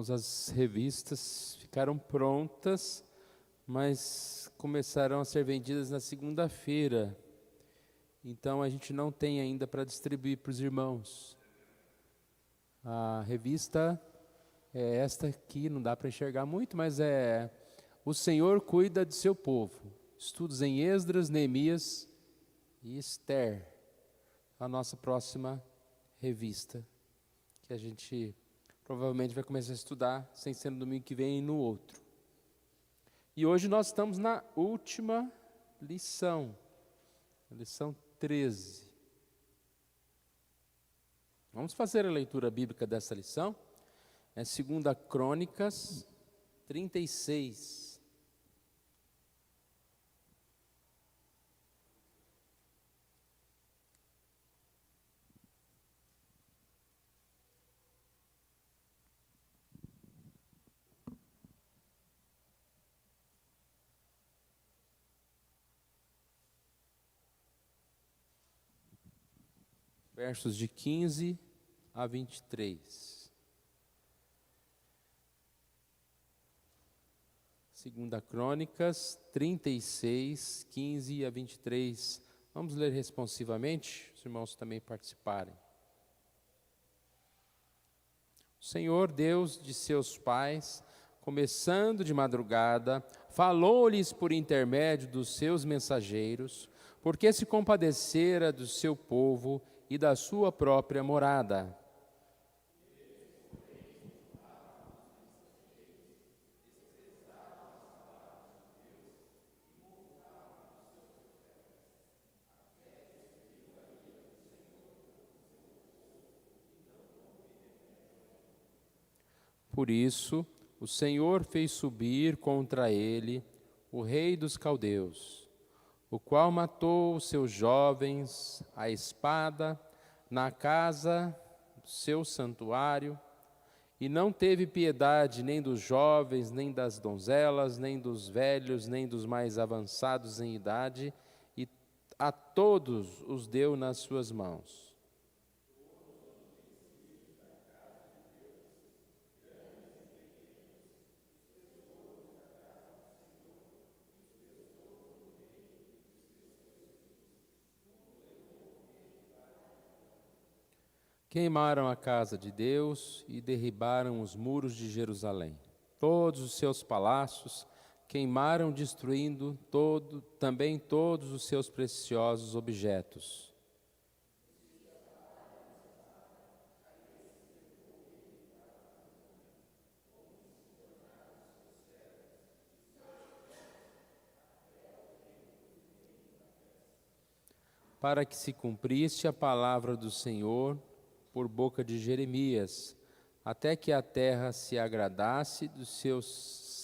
Irmãos, as revistas ficaram prontas, mas começaram a ser vendidas na segunda-feira. Então a gente não tem ainda para distribuir para os irmãos. A revista é esta aqui, não dá para enxergar muito, mas é O Senhor Cuida de Seu Povo. Estudos em Esdras, Neemias e Esther. A nossa próxima revista, que a gente provavelmente vai começar a estudar, sem ser no domingo que vem e no outro. E hoje nós estamos na última lição, a lição 13. Vamos fazer a leitura bíblica dessa lição. É 2 Crônicas 36. Versos de 15 a 23. 2 Crônicas 36, 15 a 23. Vamos ler responsivamente, os irmãos também participarem. O Senhor Deus de seus pais, começando de madrugada, falou-lhes por intermédio dos seus mensageiros, porque se compadecera do seu povo e da sua própria morada. Por isso, o Senhor fez subir contra ele o rei dos caldeus, o qual matou os seus jovens à espada na casa do seu santuário, e não teve piedade nem dos jovens, nem das donzelas, nem dos velhos, nem dos mais avançados em idade, e a todos os deu nas suas mãos. Queimaram a casa de Deus e derribaram os muros de Jerusalém. Todos os seus palácios queimaram, destruindo também todos os seus preciosos objetos. Para que se cumprisse a palavra do Senhor por boca de Jeremias, até que a terra se agradasse dos seus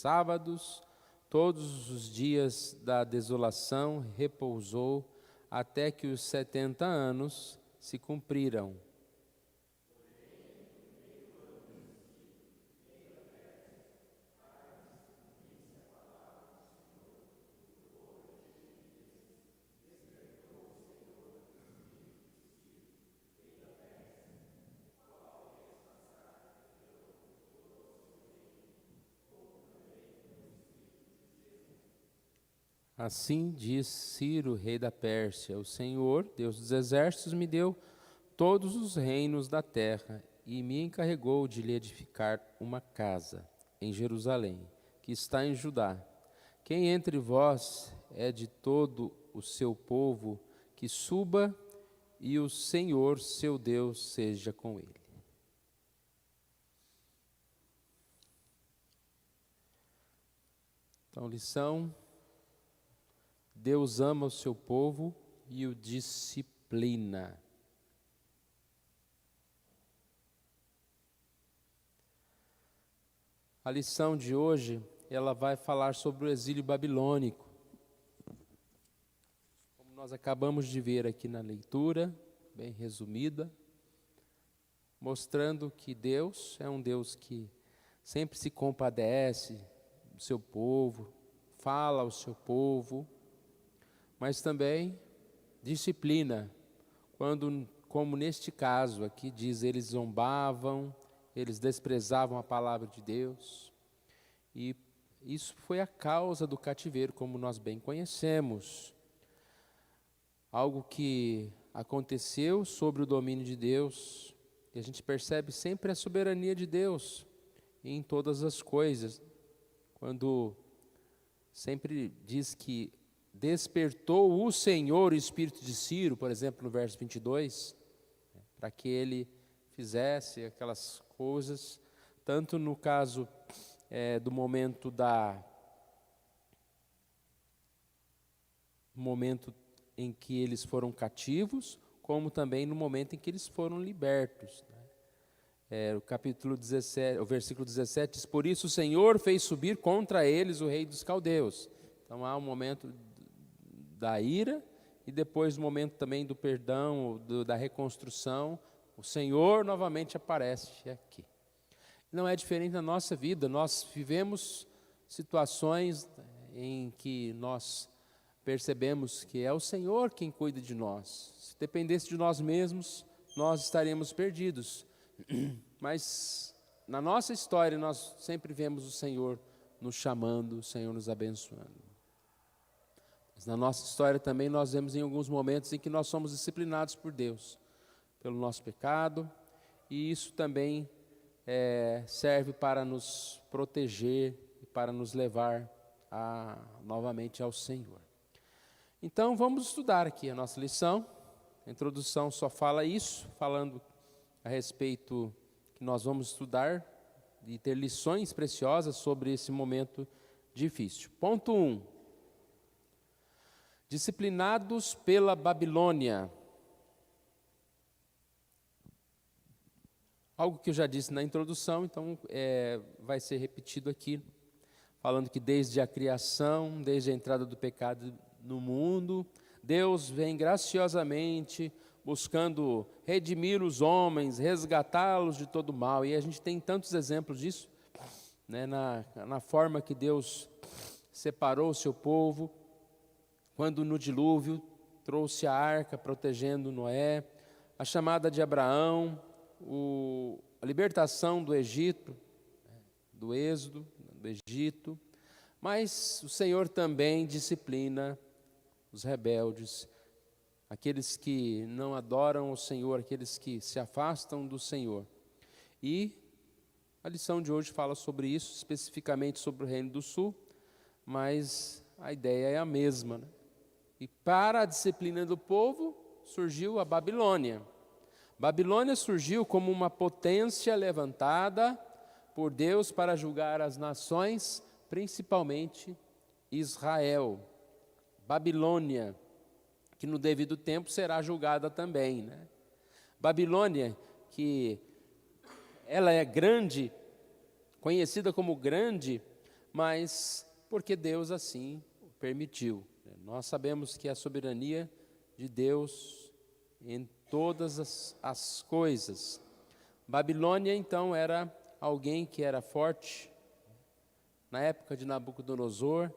sábados, todos os dias da desolação repousou, até que os 70 anos se cumpriram. Assim diz Ciro, rei da Pérsia: o Senhor, Deus dos exércitos, me deu todos os reinos da terra e me encarregou de lhe edificar uma casa em Jerusalém, que está em Judá. Quem entre vós é de todo o seu povo, que suba, e o Senhor, seu Deus, seja com ele. Então, lição: Deus ama o seu povo e o disciplina. A lição de hoje, ela vai falar sobre o exílio babilônico. Como nós acabamos de ver aqui na leitura, bem resumida, mostrando que Deus é um Deus que sempre se compadece do seu povo, fala ao seu povo, mas também disciplina, quando, como neste caso aqui diz, eles zombavam eles desprezavam a palavra de Deus. E isso foi a causa do cativeiro, como nós bem conhecemos. Algo que aconteceu sobre o domínio de Deus, e a gente percebe sempre a soberania de Deus em todas as coisas. Quando sempre diz que despertou o Senhor o espírito de Ciro, por exemplo, no verso 22, para que ele fizesse aquelas coisas, tanto no caso do momento em que eles foram cativos, como também no momento em que eles foram libertos. O capítulo 17, o versículo 17 diz: por isso o Senhor fez subir contra eles o rei dos caldeus. Então há um momento da ira e depois o momento também do perdão, da reconstrução. O Senhor novamente aparece aqui. Não é diferente na nossa vida. Nós vivemos situações em que nós percebemos que é o Senhor quem cuida de nós. Se dependesse de nós mesmos, nós estaríamos perdidos. Mas na nossa história nós sempre vemos o Senhor nos chamando, o Senhor nos abençoando. Mas na nossa história também nós vemos em alguns momentos em que nós somos disciplinados por Deus, pelo nosso pecado, e isso também serve para nos proteger e para nos levar novamente ao Senhor. Então vamos estudar aqui a nossa lição. A introdução só fala isso, falando a respeito que nós vamos estudar e ter lições preciosas sobre esse momento difícil. Ponto 1. Disciplinados pela Babilônia. Algo que eu já disse na introdução, então vai ser repetido aqui, falando que desde a criação, desde a entrada do pecado no mundo, Deus vem graciosamente buscando redimir os homens, resgatá-los de todo mal. E a gente tem tantos exemplos disso, né, na forma que Deus separou o seu povo, quando no dilúvio trouxe a arca protegendo Noé, a chamada de Abraão, a libertação do Egito, do êxodo, do Egito. Mas o Senhor também disciplina os rebeldes, aqueles que não adoram o Senhor, aqueles que se afastam do Senhor. E a lição de hoje fala sobre isso, especificamente sobre o Reino do Sul, mas a ideia é a mesma, né? E para a disciplina do povo, surgiu a Babilônia. Babilônia surgiu como uma potência levantada por Deus para julgar as nações, principalmente Israel. Babilônia, que no devido tempo será julgada também, né? Babilônia, que ela é grande, conhecida como grande, mas porque Deus assim permitiu. Nós sabemos que a soberania de Deus em todas as coisas. Babilônia, então, era alguém que era forte. Na época de Nabucodonosor,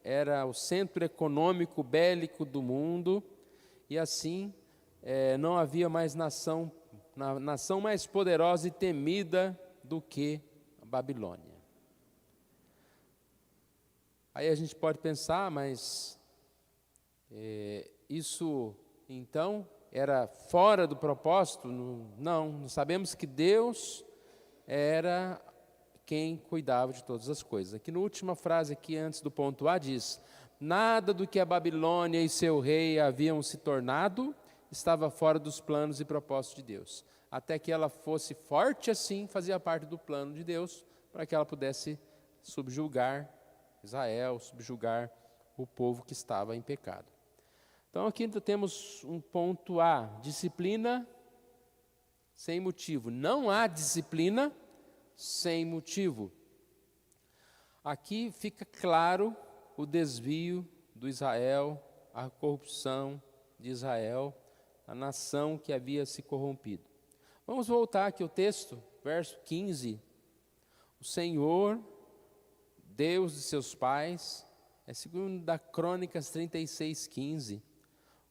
era o centro econômico bélico do mundo, e assim não havia mais nação mais poderosa e temida do que a Babilônia. Aí a gente pode pensar, mas isso então era fora do propósito? Não, nós sabemos que Deus era quem cuidava de todas as coisas. Aqui na última frase, aqui antes do ponto A, diz: nada do que a Babilônia e seu rei haviam se tornado estava fora dos planos e propósitos de Deus. Até que ela fosse forte assim, fazia parte do plano de Deus, para que ela pudesse subjugar Israel, subjugar o povo que estava em pecado. Então aqui temos um ponto A, disciplina sem motivo. Não há disciplina sem motivo. Aqui fica claro o desvio do Israel, a corrupção de Israel, a nação que havia se corrompido. Vamos voltar aqui ao texto, verso 15. O Senhor, Deus de seus pais, segundo da Crônicas 36:15.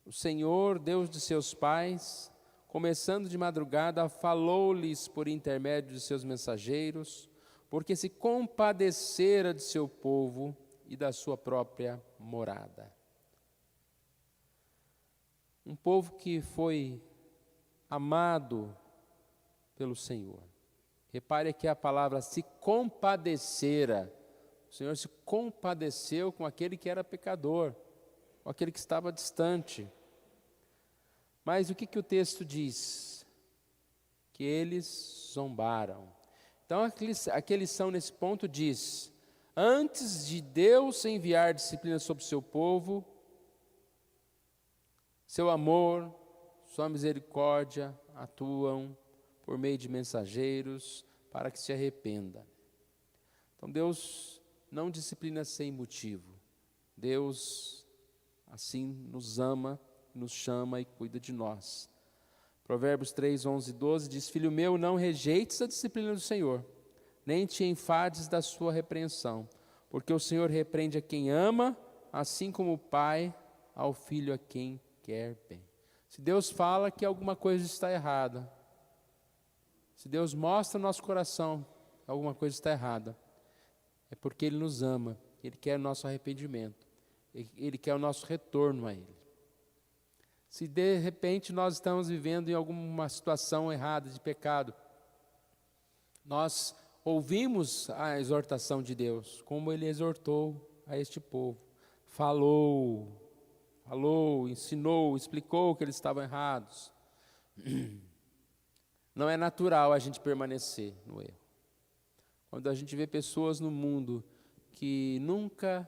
O Senhor, Deus de seus pais, começando de madrugada, falou-lhes por intermédio de seus mensageiros, porque se compadecera de seu povo e da sua própria morada. Um povo que foi amado pelo Senhor. Repare aqui a palavra se compadecera. O Senhor se compadeceu com aquele que era pecador, com aquele que estava distante. Mas o que o texto diz? Que eles zombaram. Então aqui a lição nesse ponto diz: antes de Deus enviar disciplina sobre o seu povo, seu amor, sua misericórdia atuam por meio de mensageiros para que se arrependa. Então Deus não disciplina sem motivo. Deus assim nos ama, nos chama e cuida de nós. Provérbios 3, 11 e 12 diz: filho meu, não rejeites a disciplina do Senhor, nem te enfades da sua repreensão, porque o Senhor repreende a quem ama, assim como o pai ao filho a quem quer bem. Se Deus fala que alguma coisa está errada, se Deus mostra no nosso coração que alguma coisa está errada, é porque Ele nos ama, Ele quer o nosso arrependimento, Ele quer o nosso retorno a Ele. Se de repente nós estamos vivendo em alguma situação errada de pecado, nós ouvimos a exortação de Deus, como Ele exortou a este povo, falou, ensinou, explicou que eles estavam errados. Não é natural a gente permanecer no erro. Quando a gente vê pessoas no mundo que nunca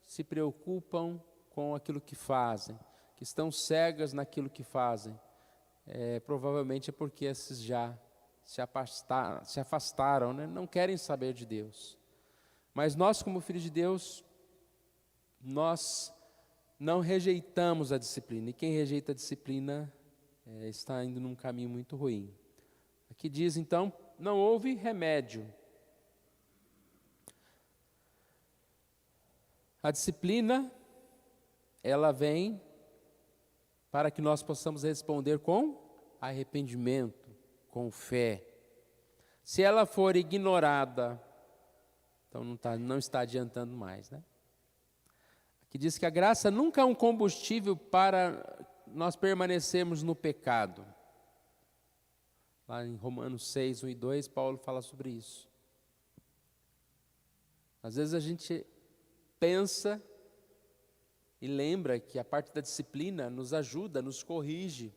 se preocupam com aquilo que fazem, que estão cegas naquilo que fazem, provavelmente é porque esses já se afastaram, né? Não querem saber de Deus. Mas nós, como filhos de Deus, nós não rejeitamos a disciplina, e quem rejeita a disciplina está indo num caminho muito ruim. Aqui diz então, não houve remédio. A disciplina, ela vem para que nós possamos responder com arrependimento, com fé. Se ela for ignorada, então não está adiantando mais, né? Que diz que a graça nunca é um combustível para nós permanecermos no pecado. Lá em Romanos 6, 1 e 2, Paulo fala sobre isso. Às vezes a gente pensa e lembra que a parte da disciplina nos ajuda, nos corrige.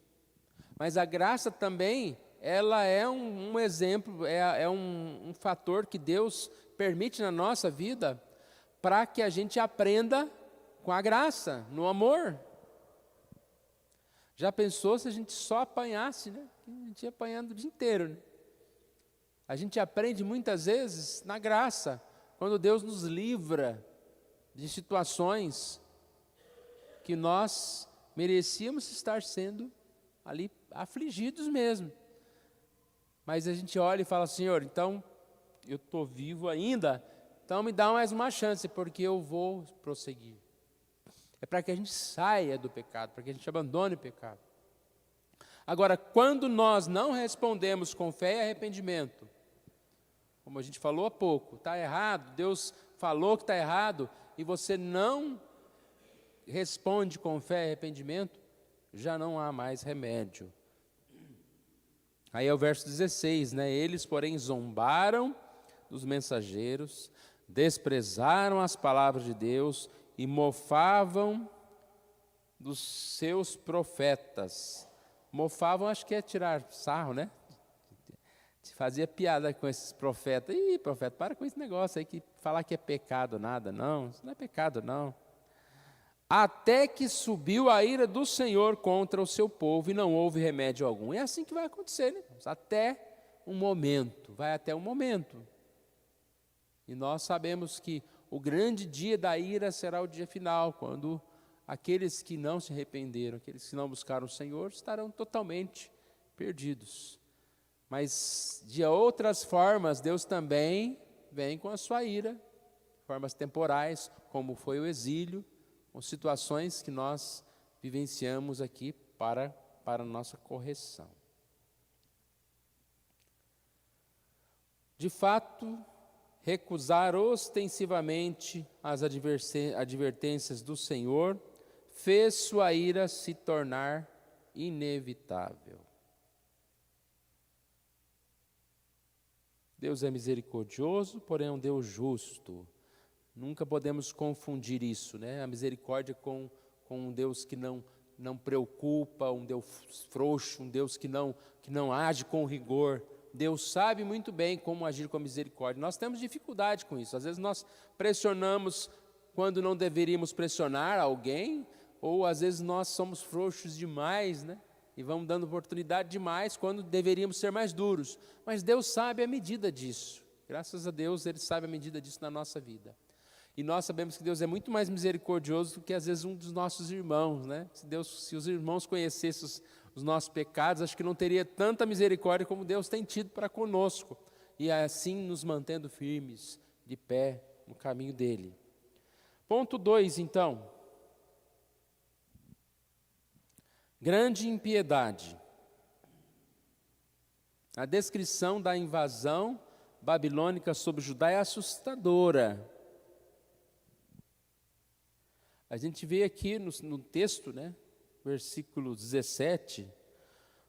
Mas a graça também, ela é um exemplo, é um fator que Deus permite na nossa vida para que a gente aprenda com a graça, no amor. Já pensou se a gente só apanhasse, né? A gente ia apanhando o dia inteiro, né? A gente aprende muitas vezes na graça, quando Deus nos livra de situações que nós merecíamos estar sendo ali afligidos mesmo. Mas a gente olha e fala: Senhor, então eu estou vivo ainda, então me dá mais uma chance, porque eu vou prosseguir. É para que a gente saia do pecado, para que a gente abandone o pecado. Agora, quando nós não respondemos com fé e arrependimento, como a gente falou há pouco, está errado, Deus falou que está errado, e você não responde com fé e arrependimento, já não há mais remédio. Aí é o verso 16, né? Eles, porém, zombaram dos mensageiros, desprezaram as palavras de Deus e mofavam dos seus profetas. Mofavam, acho que é tirar sarro, né? Fazia piada com esses profetas. Ih, profeta, para com esse negócio aí, que falar que é pecado nada. Não, isso não é pecado não. Até que subiu a ira do Senhor contra o seu povo e não houve remédio algum. É assim que vai acontecer, né? Até um momento, vai até um momento. E nós sabemos que o grande dia da ira será o dia final, quando aqueles que não se arrependeram, aqueles que não buscaram o Senhor, estarão totalmente perdidos. Mas de outras formas, Deus também vem com a sua ira, formas temporais, como foi o exílio, com situações que nós vivenciamos aqui para para a nossa correção. De fato, recusar ostensivamente as advertências do Senhor fez sua ira se tornar inevitável. Deus é misericordioso, porém é um Deus justo. Nunca podemos confundir isso, né? A misericórdia com um Deus que não preocupa, um Deus frouxo, um Deus que não age com rigor. Deus sabe muito bem como agir com a misericórdia. Nós temos dificuldade com isso. Às vezes nós pressionamos quando não deveríamos pressionar alguém, ou às vezes nós somos frouxos demais, né? E vamos dando oportunidade demais quando deveríamos ser mais duros. Mas Deus sabe a medida disso. Graças a Deus, Ele sabe a medida disso na nossa vida. E nós sabemos que Deus é muito mais misericordioso do que às vezes um dos nossos irmãos, né? Se os irmãos conhecessem os nossos pecados, acho que não teria tanta misericórdia como Deus tem tido para conosco. E assim nos mantendo firmes, de pé, no caminho dEle. Ponto 2, então. Grande impiedade. A descrição da invasão babilônica sobre Judá é assustadora. A gente vê aqui no texto, né, versículo 17,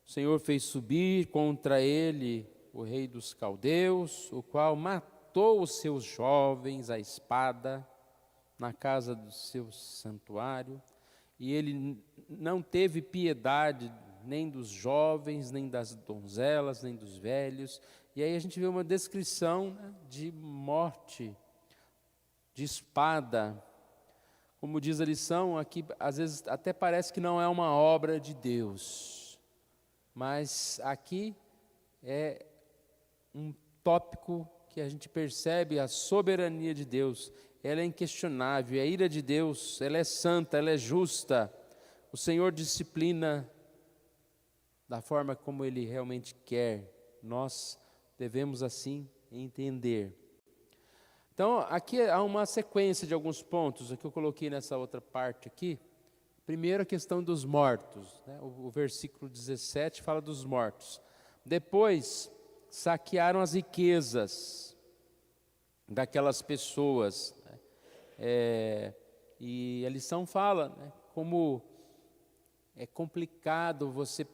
o Senhor fez subir contra ele o rei dos caldeus, o qual matou os seus jovens à espada na casa do seu santuário, e ele não teve piedade nem dos jovens, nem das donzelas, nem dos velhos. E aí a gente vê uma descrição, né, de morte, de espada. Como diz a lição, aqui às vezes até parece que não é uma obra de Deus, mas aqui é um tópico que a gente percebe a soberania de Deus. Ela é inquestionável, a ira de Deus, ela é santa, ela é justa. O Senhor disciplina da forma como Ele realmente quer. Nós devemos assim entender. Então, aqui há uma sequência de alguns pontos que eu coloquei nessa outra parte aqui. Primeiro, a questão dos mortos, né? O versículo 17 fala dos mortos. Depois, saquearam as riquezas daquelas pessoas, né? E a lição fala, né, como é complicado você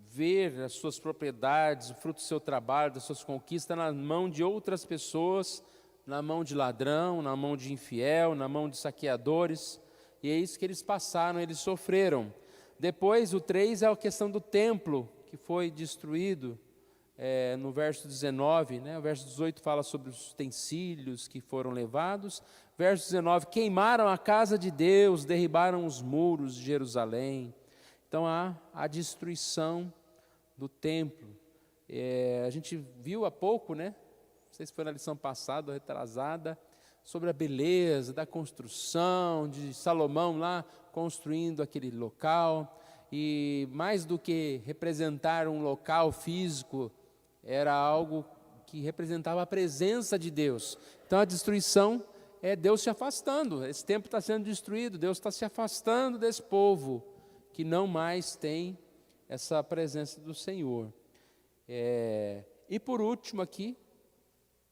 ver as suas propriedades, o fruto do seu trabalho, das suas conquistas na mão de outras pessoas, na mão de ladrão, na mão de infiel, na mão de saqueadores. E é isso que eles passaram, eles sofreram. Depois, o 3 é a questão do templo, que foi destruído, no verso 19, né? O verso 18 fala sobre os utensílios que foram levados. Verso 19, queimaram a casa de Deus, derribaram os muros de Jerusalém. Então, há a destruição do templo. A gente viu há pouco, né? Não sei se foi na lição passada ou retrasada, sobre a beleza da construção de Salomão lá, construindo aquele local. E mais do que representar um local físico, era algo que representava a presença de Deus. Então a destruição é Deus se afastando. Esse templo está sendo destruído, Deus está se afastando desse povo que não mais tem essa presença do Senhor. E por último aqui,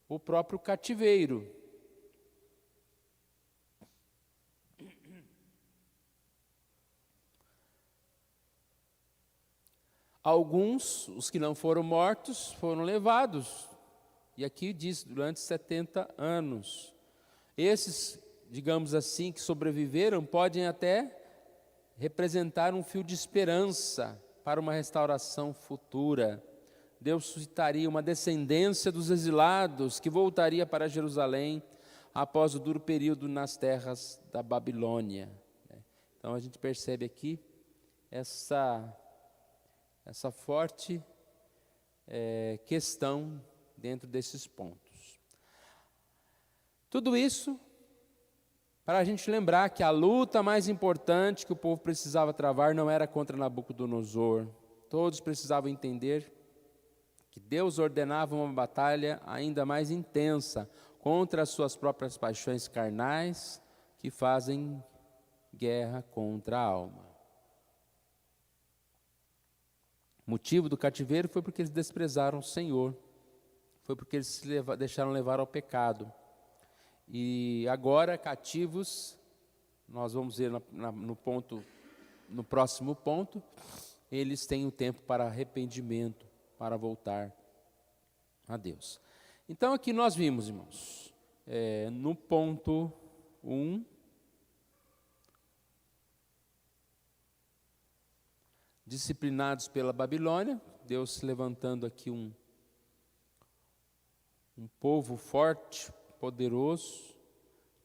o próprio cativeiro. Alguns, os que não foram mortos, foram levados. E aqui diz, durante 70 anos. Esses, digamos assim, que sobreviveram, podem até representar um fio de esperança para uma restauração futura. Deus suscitaria uma descendência dos exilados que voltaria para Jerusalém após o duro período nas terras da Babilônia. Então a gente percebe aqui essa forte questão dentro desses pontos. Tudo isso para a gente lembrar que a luta mais importante que o povo precisava travar não era contra Nabucodonosor. Todos precisavam entender que Deus ordenava uma batalha ainda mais intensa contra as suas próprias paixões carnais que fazem guerra contra a alma. O motivo do cativeiro foi porque eles desprezaram o Senhor, foi porque eles se deixaram levar ao pecado. E agora, cativos, nós vamos ver no próximo ponto, eles têm o tempo para arrependimento, para voltar a Deus. Então aqui nós vimos, irmãos, no ponto 1, disciplinados pela Babilônia, Deus levantando aqui um povo forte, poderoso,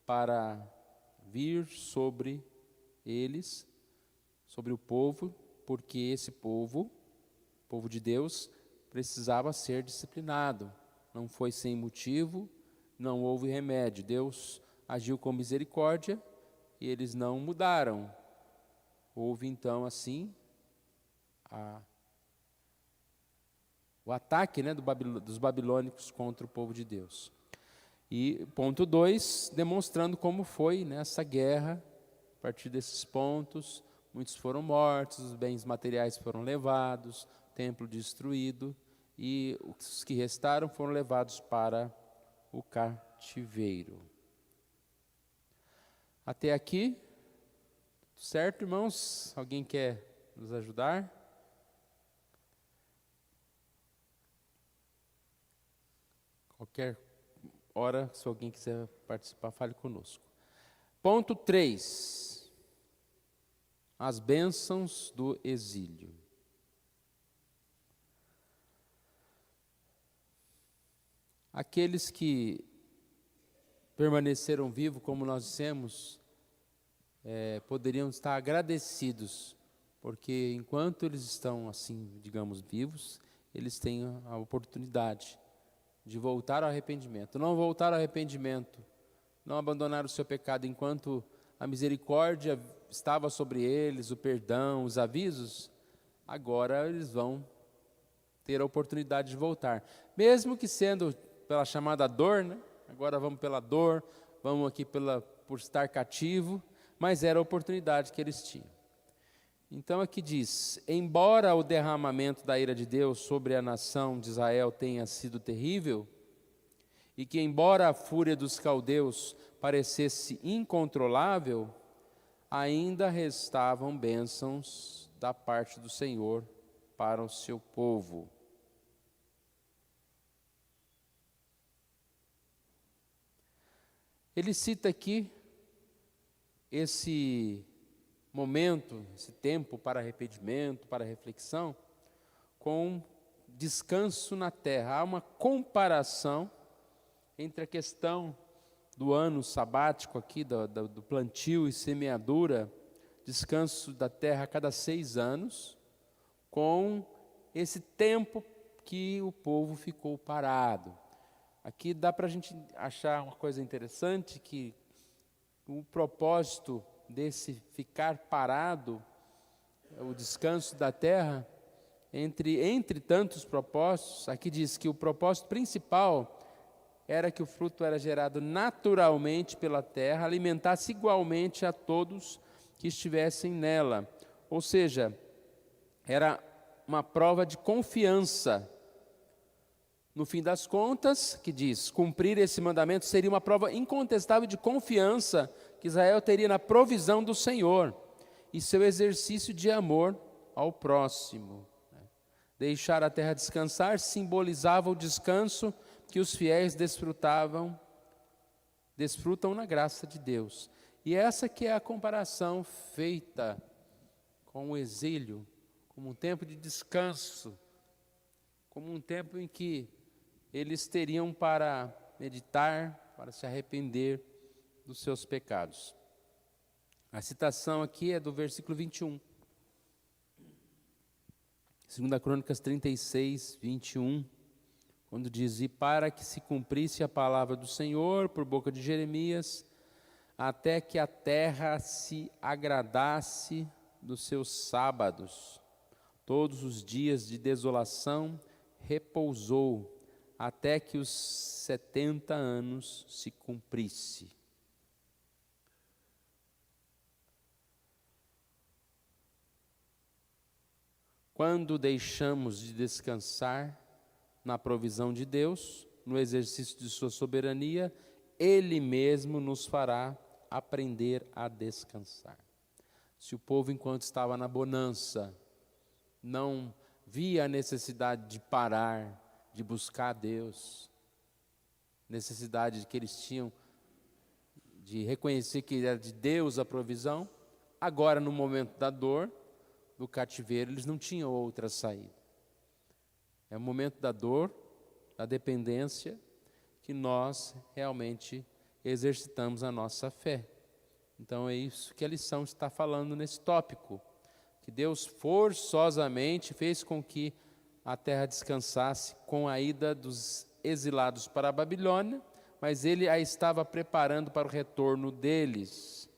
para vir sobre eles, sobre o povo, porque esse povo, povo de Deus, precisava ser disciplinado. Não foi sem motivo, não houve remédio. Deus agiu com misericórdia e eles não mudaram. Houve então assim o ataque, né, dos babilônicos contra o povo de Deus. E ponto 2, demonstrando como foi nessa guerra, a partir desses pontos, muitos foram mortos, os bens materiais foram levados, o templo destruído, e os que restaram foram levados para o cativeiro. Até aqui, certo, irmãos? Alguém quer nos ajudar? Qualquer hora, se alguém quiser participar, fale conosco. Ponto 3. As bênçãos do exílio. Aqueles que permaneceram vivos, como nós dissemos, poderiam estar agradecidos, porque enquanto eles estão assim, digamos, vivos, eles têm a oportunidade de voltar ao arrependimento. Não voltar ao arrependimento, não abandonar o seu pecado enquanto a misericórdia estava sobre eles, o perdão, os avisos, agora eles vão ter a oportunidade de voltar. Mesmo que sendo pela chamada dor, né? Agora vamos pela dor, vamos aqui por estar cativo, mas era a oportunidade que eles tinham. Então aqui diz, embora o derramamento da ira de Deus sobre a nação de Israel tenha sido terrível, e que embora a fúria dos caldeus parecesse incontrolável, ainda restavam bênçãos da parte do Senhor para o seu povo. Ele cita aqui esse momento, esse tempo para arrependimento, para reflexão, com descanso na terra. Há uma comparação entre a questão do ano sabático aqui, do plantio e semeadura, descanso da terra a cada 6 anos, com esse tempo que o povo ficou parado. Aqui dá para a gente achar uma coisa interessante, que o propósito desse ficar parado, o descanso da terra, entre tantos propósitos, aqui diz que o propósito principal era que o fruto era gerado naturalmente pela terra, alimentasse igualmente a todos que estivessem nela. Ou seja, era uma prova de confiança. No fim das contas, que diz, cumprir esse mandamento seria uma prova incontestável de confiança que Israel teria na provisão do Senhor e seu exercício de amor ao próximo. Deixar a terra descansar simbolizava o descanso que os fiéis desfrutam na graça de Deus. E essa que é a comparação feita com o exílio, como um tempo de descanso, como um tempo em que eles teriam para meditar, para se arrepender dos seus pecados. A citação aqui é do versículo 21. 2 Crônicas 36, 21, quando diz, e para que se cumprisse a palavra do Senhor por boca de Jeremias, até que a terra se agradasse dos seus sábados, todos os dias de desolação repousou, até que os 70 anos se cumprisse. quando deixamos de descansar na provisão de Deus, no exercício de sua soberania, Ele mesmo nos fará aprender a descansar. Se o povo, enquanto estava na bonança, não via a necessidade de parar, de buscar a Deus, necessidade que eles tinham de reconhecer que era de Deus a provisão, agora no momento da dor, do cativeiro, eles não tinham outra saída. É o momento da dor, da dependência, que nós realmente exercitamos a nossa fé. Então é isso que a lição está falando nesse tópico, que Deus forçosamente fez com que a terra descansasse com a ida dos exilados para a Babilônia, mas Ele a estava preparando para o retorno deles.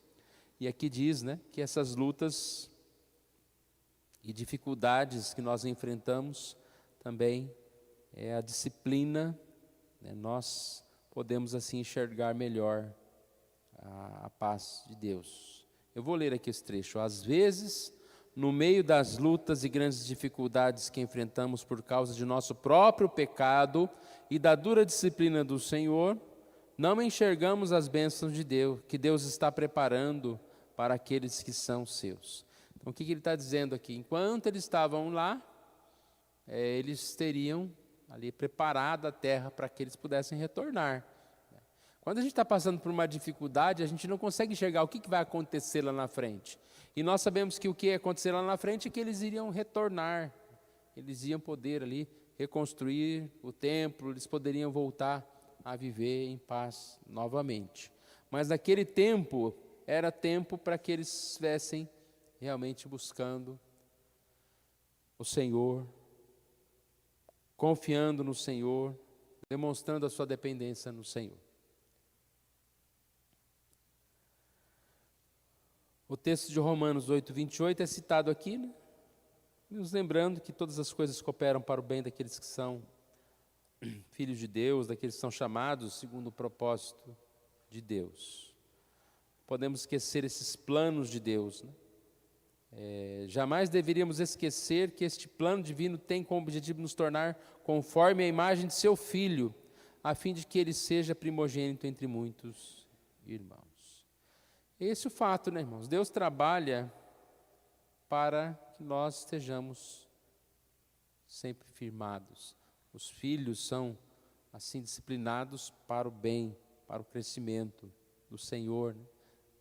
E aqui diz, que essas lutas e dificuldades que nós enfrentamos também é a disciplina, nós podemos assim enxergar melhor a paz de Deus. Eu vou ler aqui esse trecho. Às vezes, no meio das lutas e grandes dificuldades que enfrentamos por causa de nosso próprio pecado e da dura disciplina do Senhor, não enxergamos as bênçãos de Deus, que Deus está preparando para aqueles que são seus. Então, o que ele está dizendo aqui? Enquanto eles estavam lá, eles teriam ali preparado a terra para que eles pudessem retornar. Quando a gente está passando por uma dificuldade, a gente não consegue enxergar o que vai acontecer lá na frente. E nós sabemos que o que ia acontecer lá na frente é que eles iriam retornar, eles iam poder ali reconstruir o templo, eles poderiam voltar a viver em paz novamente. Mas naquele tempo, era tempo para que eles estivessem realmente buscando o Senhor, confiando no Senhor, demonstrando a sua dependência no Senhor. O texto de Romanos 8:28 é citado aqui, nos lembrando que todas as coisas cooperam para o bem daqueles que são filhos de Deus, daqueles que são chamados segundo o propósito de Deus. Podemos esquecer esses planos de Deus, jamais deveríamos esquecer que este plano divino tem como objetivo nos tornar conforme a imagem de seu Filho, a fim de que ele seja primogênito entre muitos irmãos. Esse é o fato, irmãos? Deus trabalha para que nós estejamos sempre firmados. Os filhos são assim disciplinados para o bem, para o crescimento do Senhor,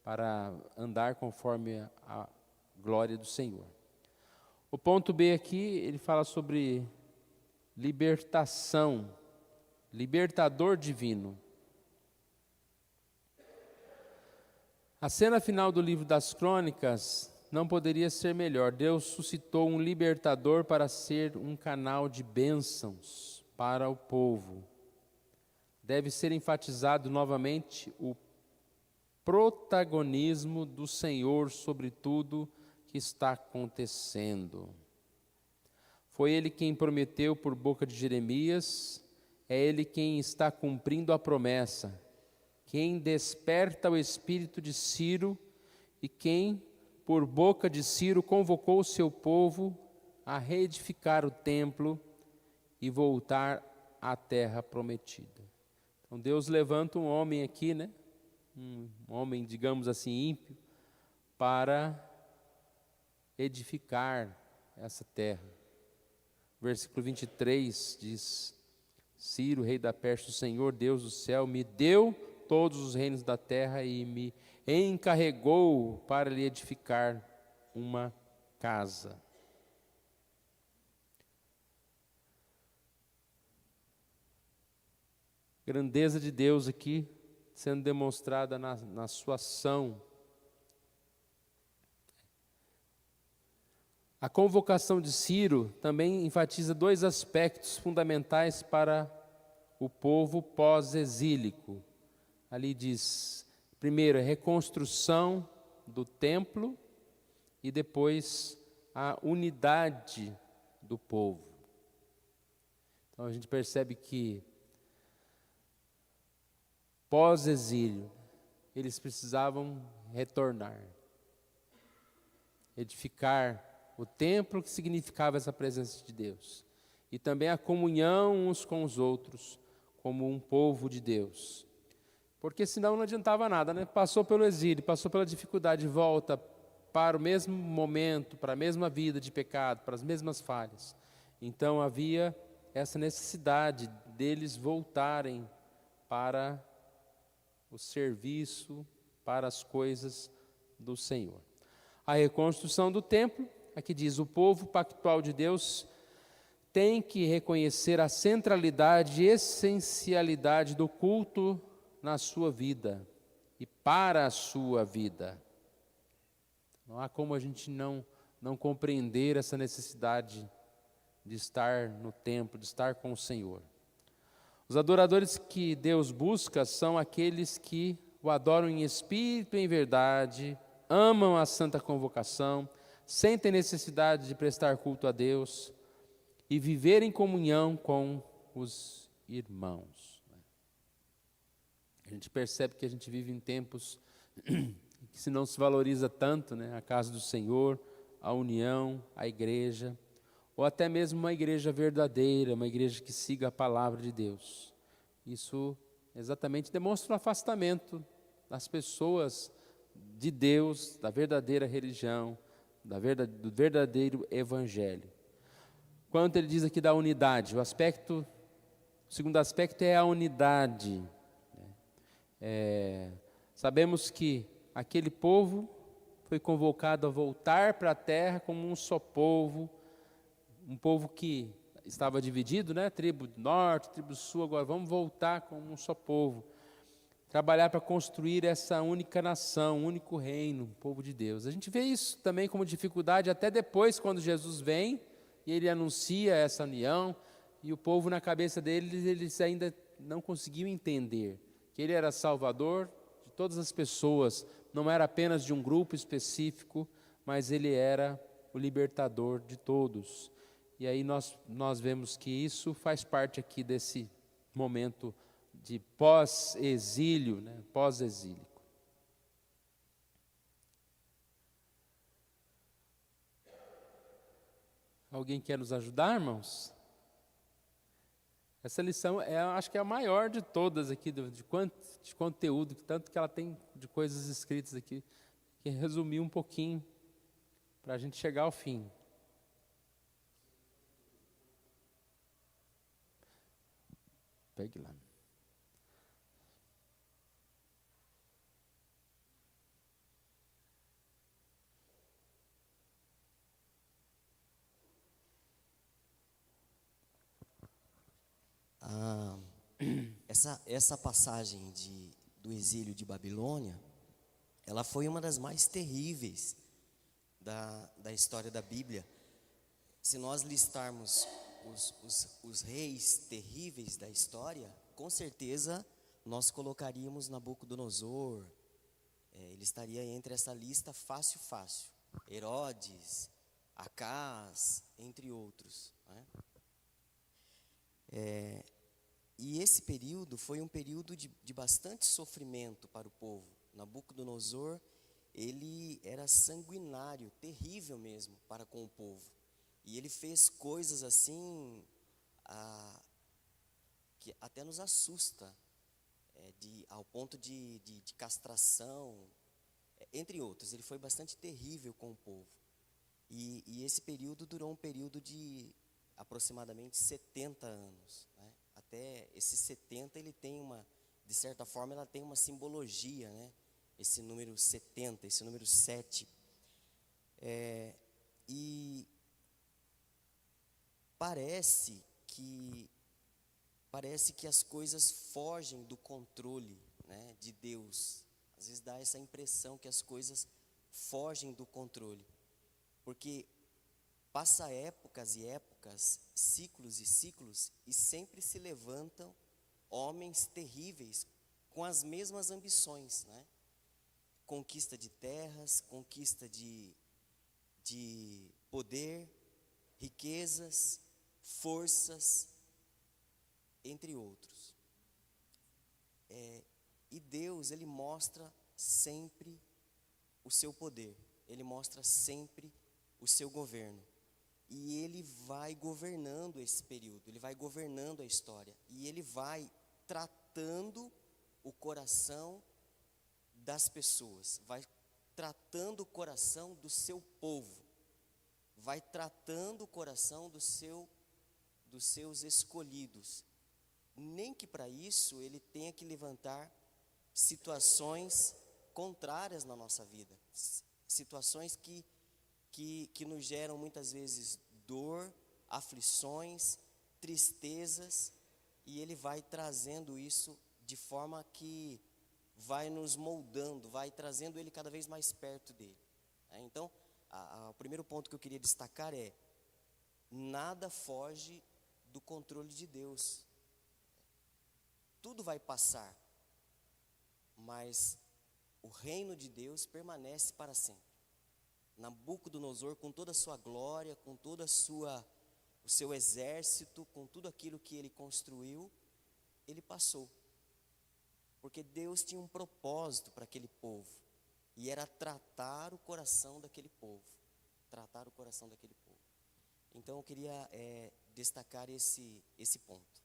para andar conforme a glória do Senhor. O ponto B aqui, ele fala sobre libertação, libertador divino. A cena final do livro das Crônicas não poderia ser melhor. Deus suscitou um libertador para ser um canal de bênçãos para o povo. Deve ser enfatizado novamente o protagonismo do Senhor sobre tudo que está acontecendo. Foi Ele quem prometeu por boca de Jeremias, é Ele quem está cumprindo a promessa, quem desperta o espírito de Ciro e quem, por boca de Ciro, convocou o seu povo a reedificar o templo e voltar à terra prometida. Então Deus levanta um homem aqui, um homem, digamos assim, ímpio, para edificar essa terra. Versículo 23 diz: Ciro, rei da Pérsia, o Senhor, Deus do céu, me deu todos os reinos da terra e me encarregou para lhe edificar uma casa. Grandeza de Deus aqui sendo demonstrada na sua ação. A convocação de Ciro também enfatiza dois aspectos fundamentais para o povo pós-exílico. Ali diz, primeiro, a reconstrução do templo e depois a unidade do povo. Então a gente percebe que pós-exílio, eles precisavam retornar, edificar o templo que significava essa presença de Deus, e também a comunhão uns com os outros, como um povo de Deus. Porque senão não adiantava nada, né? Passou pelo exílio, passou pela dificuldade, volta para o mesmo momento, para a mesma vida de pecado, para as mesmas falhas. Então havia essa necessidade deles voltarem para o serviço, para as coisas do Senhor. A reconstrução do templo, aqui diz, o povo pactual de Deus tem que reconhecer a centralidade e essencialidade do culto na sua vida e para a sua vida. Não há como a gente não compreender essa necessidade de estar no templo, de estar com o Senhor. Os adoradores que Deus busca são aqueles que o adoram em espírito e em verdade, amam a santa convocação, sentem necessidade de prestar culto a Deus e viver em comunhão com os irmãos. A gente percebe que a gente vive em tempos que se não se valoriza tanto, né, a casa do Senhor, a união, a igreja, ou até mesmo uma igreja verdadeira, uma igreja que siga a palavra de Deus. Isso exatamente demonstra um afastamento das pessoas de Deus, da verdadeira religião, do verdadeiro evangelho. Quando ele diz aqui da unidade, o segundo aspecto é a unidade. Sabemos que aquele povo foi convocado a voltar para a terra como um só povo, um povo que estava dividido, né? Tribo do norte, tribo do sul, agora vamos voltar como um só povo, trabalhar para construir essa única nação, um único reino, o povo de Deus. A gente vê isso também como dificuldade até depois, quando Jesus vem e ele anuncia essa união, e o povo na cabeça deles, eles ainda não conseguiam entender que ele era Salvador de todas as pessoas, não era apenas de um grupo específico, mas ele era o libertador de todos. E aí nós vemos que isso faz parte aqui desse momento de pós-exílio, né? Pós-exílico. Alguém quer nos ajudar, irmãos? Essa lição, acho que é a maior de todas aqui, de conteúdo, tanto que ela tem de coisas escritas aqui, que resumir um pouquinho, para a gente chegar ao fim. Pegue lá. Essa passagem do exílio de Babilônia, ela foi uma das mais terríveis da história da Bíblia. Se nós listarmos os reis terríveis da história, com certeza nós colocaríamos Nabucodonosor, ele estaria entre essa lista fácil. Herodes, Acás, entre outros, né? E esse período foi um período de bastante sofrimento para o povo. Nabucodonosor, ele era sanguinário, terrível mesmo para com o povo. E ele fez coisas assim, que até nos assusta, ao ponto de castração, entre outros. Ele foi bastante terrível com o povo. E esse período durou um período de aproximadamente 70 anos, né? Até esses 70, ele tem de certa forma, ela tem uma simbologia, né? Esse número 70, esse número 7. E parece que as coisas fogem do controle, né, de Deus. Às vezes dá essa impressão que as coisas fogem do controle, porque passa épocas e épocas, ciclos e ciclos, e sempre se levantam homens terríveis com as mesmas ambições, né? Conquista de terras, conquista de poder, riquezas, forças, entre outros. E Deus, ele mostra sempre o seu poder, ele mostra sempre o seu governo. E ele vai governando esse período, ele vai governando a história. E ele vai tratando o coração das pessoas, vai tratando o coração do seu povo, vai tratando o coração dos seus escolhidos. Nem que para isso ele tenha que levantar situações contrárias na nossa vida, situações que nos geram muitas vezes dor, aflições, tristezas, e ele vai trazendo isso de forma que vai nos moldando, vai trazendo ele cada vez mais perto dele. Então, o primeiro ponto que eu queria destacar é: nada foge do controle de Deus. Tudo vai passar, mas o reino de Deus permanece para sempre. Nabucodonosor, com toda a sua glória, com todo o seu exército, com tudo aquilo que ele construiu, ele passou. Porque Deus tinha um propósito para aquele povo, e era tratar o coração daquele povo. Tratar o coração daquele povo. Então eu queria destacar esse ponto.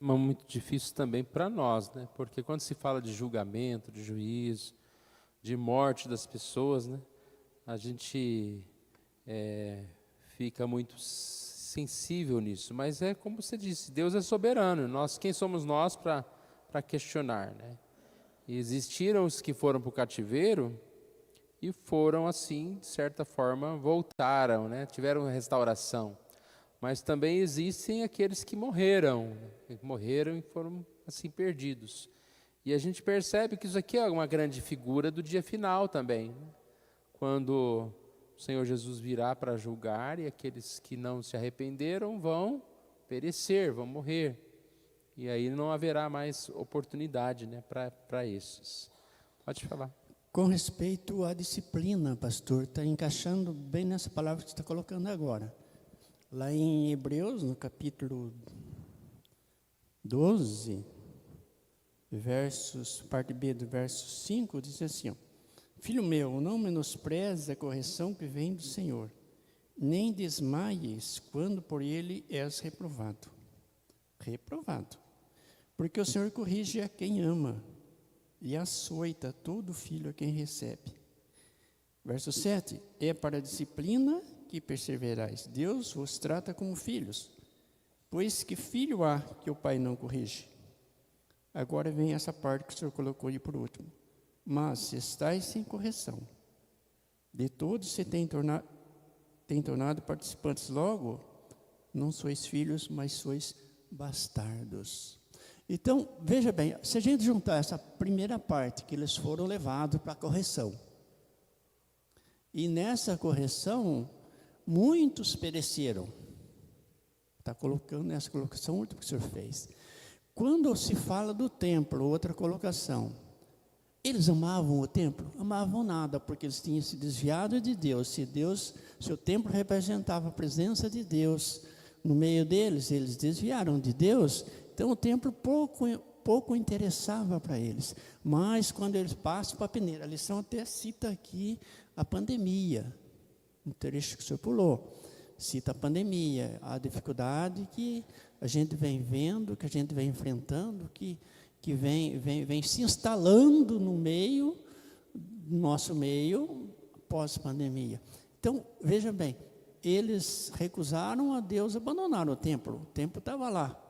Muito difícil também para nós, né? Porque quando se fala de julgamento, de juízo, de morte das pessoas, né? A gente fica muito sensível nisso. Mas é como você disse, Deus é soberano. Quem somos nós para questionar, né? E existiram os que foram para o cativeiro e foram assim, de certa forma, voltaram, né? Tiveram restauração. Mas também existem aqueles que morreram e foram assim perdidos. E a gente percebe que isso aqui é uma grande figura do dia final também, né? Quando o Senhor Jesus virá para julgar, e aqueles que não se arrependeram vão perecer, vão morrer. E aí não haverá mais oportunidade, né, para esses. Pode falar. Com respeito à disciplina, pastor, está encaixando bem nessa palavra que você está colocando agora. Lá em Hebreus, no capítulo 12, parte B do verso 5, diz assim: ó, filho meu, não menospreze a correção que vem do Senhor, nem desmaies quando por ele és reprovado. Reprovado. Porque o Senhor corrige a quem ama e açoita todo filho a quem recebe. Verso 7, é para a disciplina que perseverais. Deus vos trata como filhos, pois que filho há que o pai não corrige? Agora vem essa parte que o Senhor colocou aí por último. Mas se estáis sem correção, de todos se tem tornado participantes, logo, não sois filhos, mas sois bastardos. Então, veja bem, se a gente juntar essa primeira parte, que eles foram levados para a correção, e nessa correção, muitos pereceram. Está colocando nessa colocação última que o Senhor fez. Quando se fala do templo, outra colocação, eles amavam o templo? Amavam nada, porque eles tinham se desviado de Deus. Se o templo representava a presença de Deus no meio deles, eles desviaram de Deus, então o templo pouco interessava para eles. Mas quando eles passam para a peneira, a lição até cita aqui a pandemia, um trecho que o senhor pulou, cita a pandemia, a dificuldade que a gente vem vendo, que a gente vem enfrentando, que vem se instalando no nosso meio, pós-pandemia. Então, veja bem, eles recusaram a Deus, abandonaram o templo estava lá.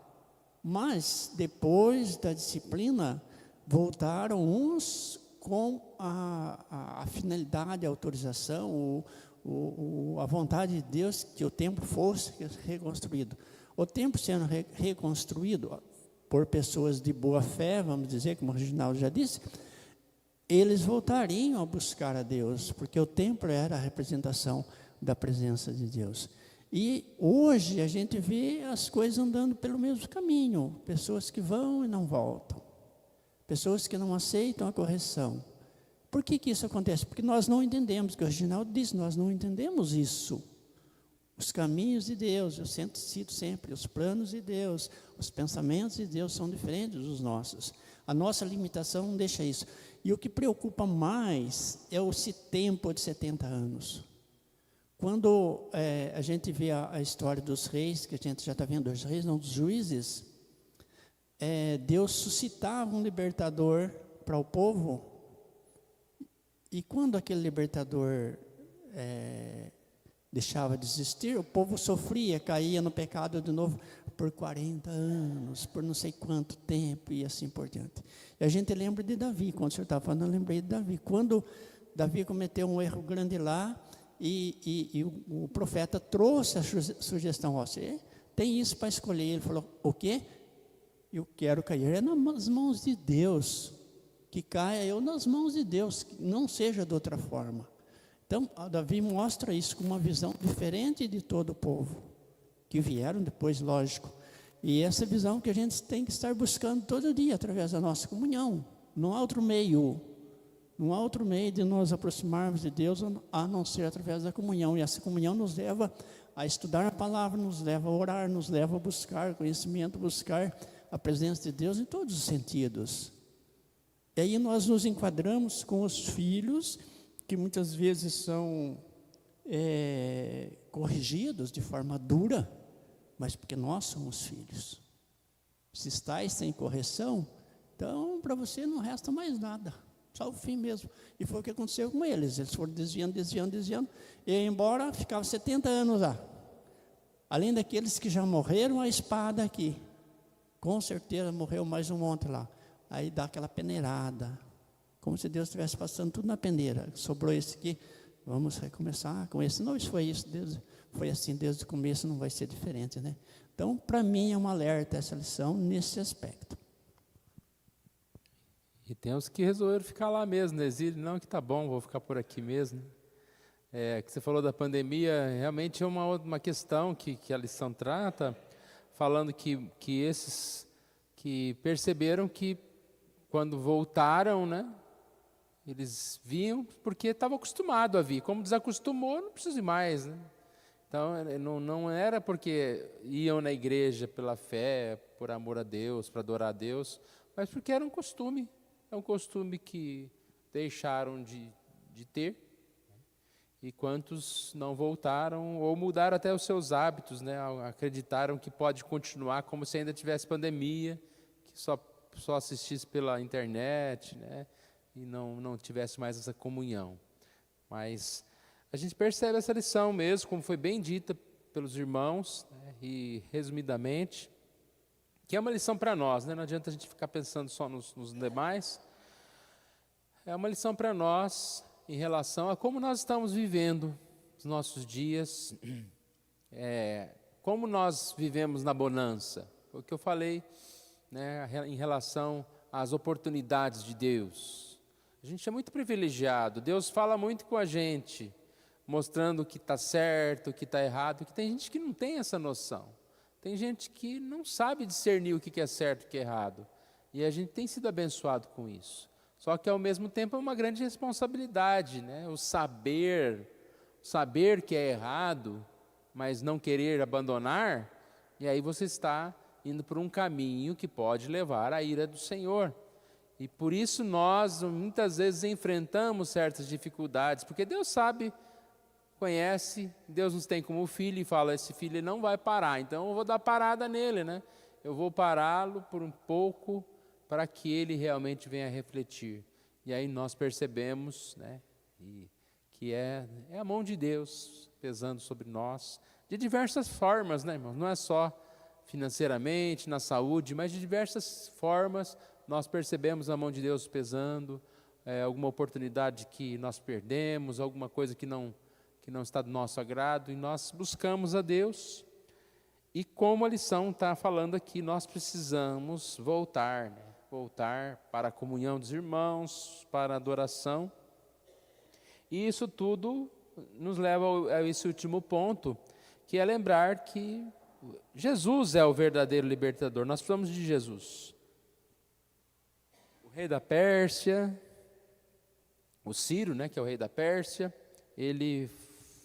Mas, depois da disciplina, voltaram uns com a finalidade, a autorização, a vontade de Deus que o templo fosse reconstruído. O templo sendo reconstruído por pessoas de boa fé, vamos dizer, como o Reginaldo já disse, eles voltariam a buscar a Deus, porque o templo era a representação da presença de Deus. E hoje a gente vê as coisas andando pelo mesmo caminho, pessoas que vão e não voltam, pessoas que não aceitam a correção. Por que isso acontece? Porque nós não entendemos, que o Reginaldo diz, nós não entendemos isso. Os caminhos de Deus, eu cito sempre, os planos de Deus, os pensamentos de Deus são diferentes dos nossos. A nossa limitação não deixa isso. E o que preocupa mais é esse tempo de 70 anos. Quando a gente vê a história dos reis, que a gente já está vendo, os reis, não, dos juízes, Deus suscitava um libertador para o povo, e quando aquele libertador deixava de existir, o povo sofria, caía no pecado de novo por 40 anos, por não sei quanto tempo e assim por diante. E a gente lembra de Davi, quando o senhor estava falando, eu lembrei de Davi. Quando Davi cometeu um erro grande lá, e o profeta trouxe a sugestão, você tem isso para escolher. Ele falou, o quê? Eu quero cair nas mãos de Deus, que caia eu nas mãos de Deus, que não seja de outra forma. Então, Davi mostra isso com uma visão diferente de todo o povo, que vieram depois, lógico. E essa visão que a gente tem que estar buscando todo dia, através da nossa comunhão. Não há outro meio de nos aproximarmos de Deus, a não ser através da comunhão. E essa comunhão nos leva a estudar a palavra, nos leva a orar, nos leva a buscar conhecimento, buscar a presença de Deus em todos os sentidos. E aí nós nos enquadramos com os filhos, que muitas vezes são corrigidos de forma dura, mas porque nós somos filhos. Se estáis sem correção, então para você não resta mais nada, só o fim mesmo. E foi o que aconteceu com eles. Eles foram desviando, e embora ficava 70 anos lá. Além daqueles que já morreram, a espada aqui. Com certeza morreu mais um monte lá. Aí dá aquela peneirada, como se Deus estivesse passando tudo na peneira. Sobrou esse aqui, vamos recomeçar com esse. Não, isso foi assim desde o começo, não vai ser diferente, né? Então, para mim é um alerta essa lição nesse aspecto. E tem os que resolveram ficar lá mesmo, no exílio. Não, que tá bom, vou ficar por aqui mesmo. Que você falou da pandemia, realmente é uma questão que a lição trata, falando que esses que perceberam que quando voltaram, né, eles vinham porque estavam acostumados a vir. Como desacostumou, não precisa ir mais, né? Então, não era porque iam na igreja pela fé, por amor a Deus, para adorar a Deus, mas porque era um costume. É um costume que deixaram de ter. E quantos não voltaram ou mudaram até os seus hábitos, né? Acreditaram que pode continuar como se ainda tivesse pandemia, que só assistisse pela internet, né? E não tivesse mais essa comunhão. Mas a gente percebe essa lição mesmo, como foi bem dita pelos irmãos, né? E resumidamente, que é uma lição para nós, né? Não adianta a gente ficar pensando só nos demais. É uma lição para nós em relação a como nós estamos vivendo os nossos dias, como nós vivemos na bonança. O que eu falei, né, em relação às oportunidades de Deus. A gente é muito privilegiado, Deus fala muito com a gente, mostrando o que está certo, o que está errado, que tem gente que não tem essa noção. Tem gente que não sabe discernir o que é certo e o que é errado. E a gente tem sido abençoado com isso. Só que, ao mesmo tempo, é uma grande responsabilidade, né? O saber que é errado, mas não querer abandonar, e aí você está indo por um caminho que pode levar à ira do Senhor. E por isso nós, muitas vezes, enfrentamos certas dificuldades, porque Deus sabe, conhece, Deus nos tem como filho e fala, esse filho ele não vai parar, então eu vou dar parada nele, né? Eu vou pará-lo por um pouco, para que ele realmente venha a refletir. E aí nós percebemos, né, que é a mão de Deus pesando sobre nós, de diversas formas, né, irmãos? Não é só financeiramente, na saúde, mas de diversas formas nós percebemos a mão de Deus pesando, alguma oportunidade que nós perdemos, alguma coisa que não está do nosso agrado, e nós buscamos a Deus. E como a lição está falando aqui, nós precisamos voltar, né? Voltar para a comunhão dos irmãos, para a adoração. E isso tudo nos leva a esse último ponto, que é lembrar que Jesus é o verdadeiro libertador. Nós precisamos de Jesus. O rei da Pérsia, o Ciro, né, que é o rei da Pérsia, ele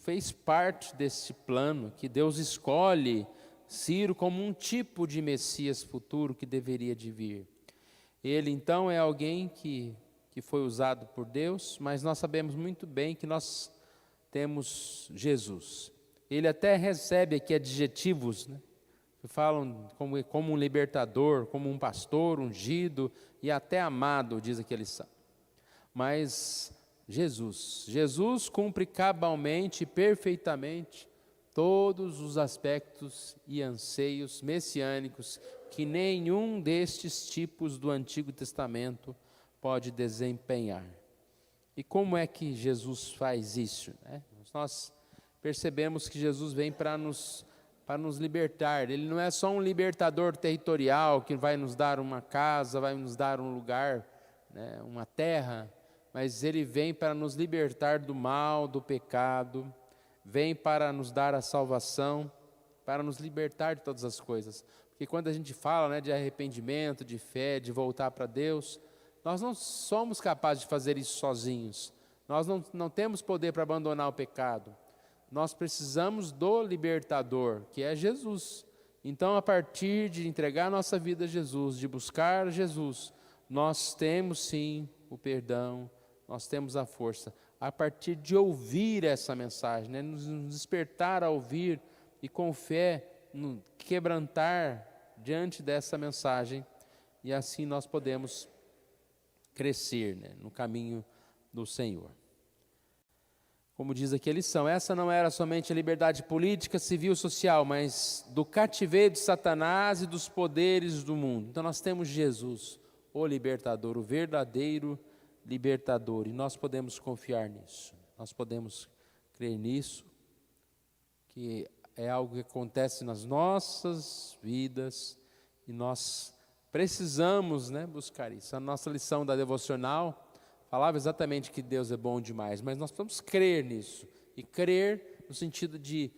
fez parte desse plano, que Deus escolhe Ciro como um tipo de Messias futuro que deveria de vir. Ele então é alguém que foi usado por Deus, mas nós sabemos muito bem que nós temos Jesus. Ele até recebe aqui adjetivos, né, que falam como um libertador, como um pastor ungido e até amado, diz aqui eles são. Mas Jesus cumpre cabalmente, perfeitamente, todos os aspectos e anseios messiânicos que nenhum destes tipos do Antigo Testamento pode desempenhar. E como é que Jesus faz isso, né? Nós percebemos que Jesus vem para nos libertar. Ele não é só um libertador territorial que vai nos dar uma casa, vai nos dar um lugar, né, uma terra, mas Ele vem para nos libertar do mal, do pecado, vem para nos dar a salvação, para nos libertar de todas as coisas. Porque quando a gente fala, né, de arrependimento, de fé, de voltar para Deus, nós não somos capazes de fazer isso sozinhos. Nós não temos poder para abandonar o pecado. Nós precisamos do libertador, que é Jesus. Então, a partir de entregar nossa vida a Jesus, de buscar Jesus, nós temos sim o perdão, nós temos a força. A partir de ouvir essa mensagem, né, nos despertar a ouvir e com fé quebrantar diante dessa mensagem, e assim nós podemos crescer, né, no caminho do Senhor. Como diz aqui a lição, essa não era somente a liberdade política, civil, social, mas do cativeiro de Satanás e dos poderes do mundo. Então nós temos Jesus, o libertador, o verdadeiro libertador, e nós podemos confiar nisso, nós podemos crer nisso, que é algo que acontece nas nossas vidas, e nós precisamos, né, buscar isso. A nossa lição da devocional falava exatamente que Deus é bom demais, mas nós precisamos crer nisso, e crer no sentido de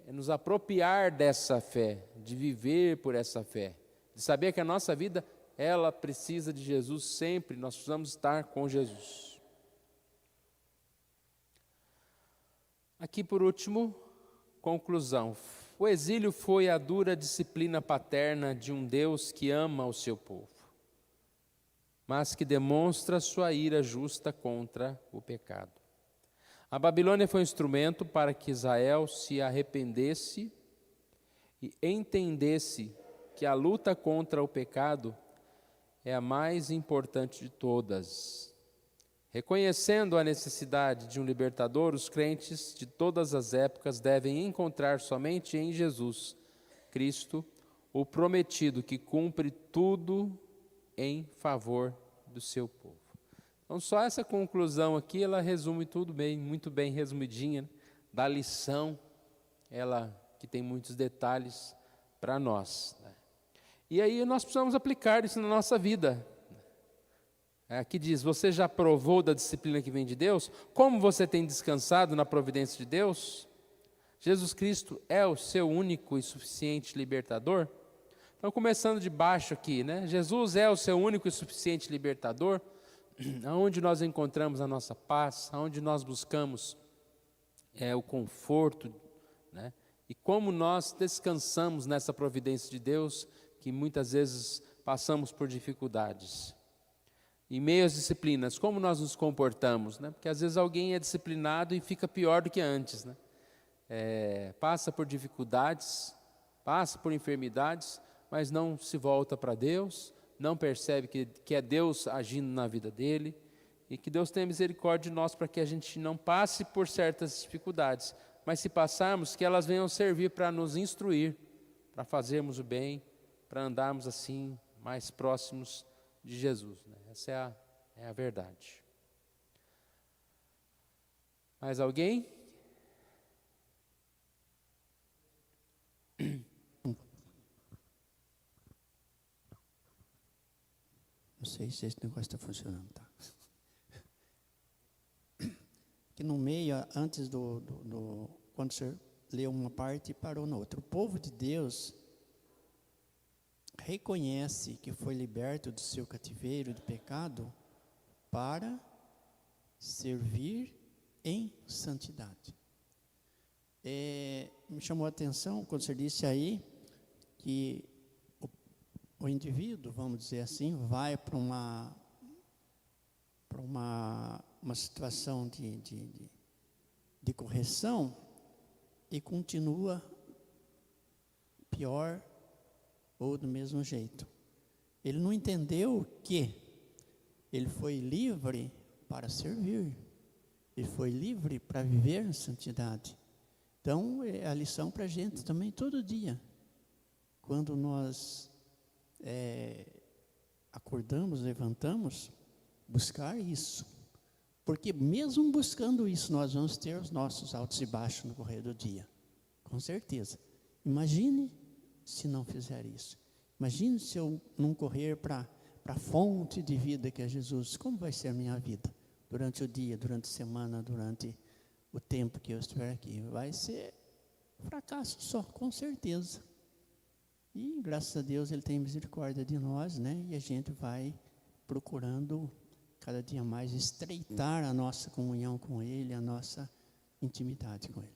nos apropriar dessa fé, de viver por essa fé, de saber que a nossa vida, ela precisa de Jesus sempre, nós precisamos estar com Jesus. Aqui por último, conclusão. O exílio foi a dura disciplina paterna de um Deus que ama o seu povo, mas que demonstra sua ira justa contra o pecado. A Babilônia foi um instrumento para que Israel se arrependesse e entendesse que a luta contra o pecado é a mais importante de todas. Reconhecendo a necessidade de um libertador, os crentes de todas as épocas devem encontrar somente em Jesus Cristo o prometido que cumpre tudo em favor do seu povo. Então, só essa conclusão aqui, ela resume tudo bem, muito bem resumidinha, né, da lição, ela que tem muitos detalhes para nós, né? E aí nós precisamos aplicar isso na nossa vida. Aqui diz, você já provou da disciplina que vem de Deus? Como você tem descansado na providência de Deus? Jesus Cristo é o seu único e suficiente libertador? Então, começando de baixo aqui, né? Jesus é o seu único e suficiente libertador, aonde nós encontramos a nossa paz, aonde nós buscamos o conforto, né? E como nós descansamos nessa providência de Deus, que muitas vezes passamos por dificuldades. Em meio às disciplinas, como nós nos comportamos, né? Porque às vezes alguém é disciplinado e fica pior do que antes, né? Passa por dificuldades, passa por enfermidades, mas não se volta para Deus, não percebe que é Deus agindo na vida dele, e que Deus tenha misericórdia de nós para que a gente não passe por certas dificuldades, mas se passarmos, que elas venham servir para nos instruir, para fazermos o bem, para andarmos assim mais próximos de Jesus, né? Essa é a verdade. Mais alguém? Não sei se esse negócio está funcionando, tá? Que no meio, antes quando você leu uma parte e parou na outra. O povo de Deus reconhece que foi liberto do seu cativeiro de pecado para servir em santidade. Me chamou a atenção quando você disse aí que o indivíduo, vamos dizer assim, vai para uma situação de correção e continua pior ou do mesmo jeito. Ele não entendeu que ele foi livre para servir, ele foi livre para viver em santidade. Então, é a lição para a gente também todo dia. Quando nós acordamos, levantamos, buscar isso. Porque mesmo buscando isso, nós vamos ter os nossos altos e baixos no correr do dia. Com certeza. Imagine se não fizer isso. Imagine se eu não correr para a fonte de vida que é Jesus. Como vai ser a minha vida? Durante o dia, durante a semana, durante o tempo que eu estiver aqui. Vai ser fracasso só, com certeza. E graças a Deus Ele tem misericórdia de nós, né? E a gente vai procurando cada dia mais estreitar a nossa comunhão com Ele, a nossa intimidade com Ele.